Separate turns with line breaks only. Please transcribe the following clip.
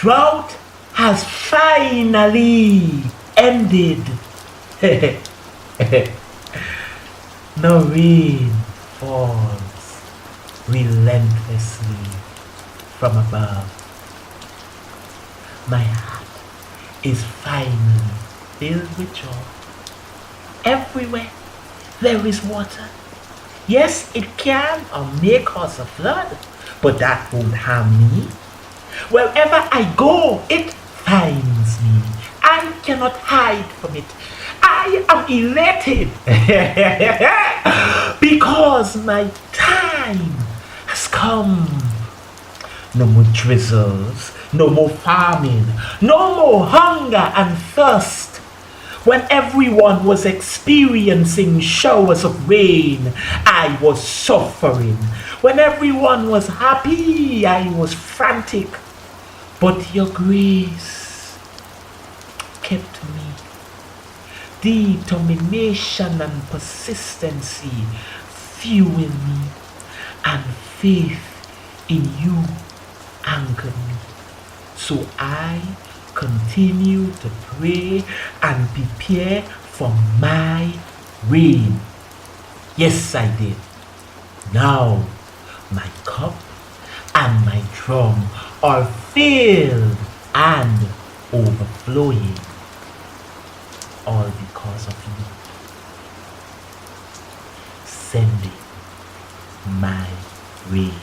drought has finally ended. No rain falls relentlessly from above. My heart is finally filled with joy. Everywhere there is water. Yes, it can or may cause a flood, but that won't harm me. Wherever I go, it finds me. I cannot hide from it. I am elated because my time has come. No more drizzles, no more famine, no more hunger and thirst. When everyone was experiencing showers of rain, I was suffering. When everyone was happy, I was frantic. But your grace kept me. Determination and persistency fueled me, and faith in you anchored me. So I continue to pray and prepare for my rain. Yes, I did. Now my cup and my drum are filled and overflowing, all because of you sending my rain.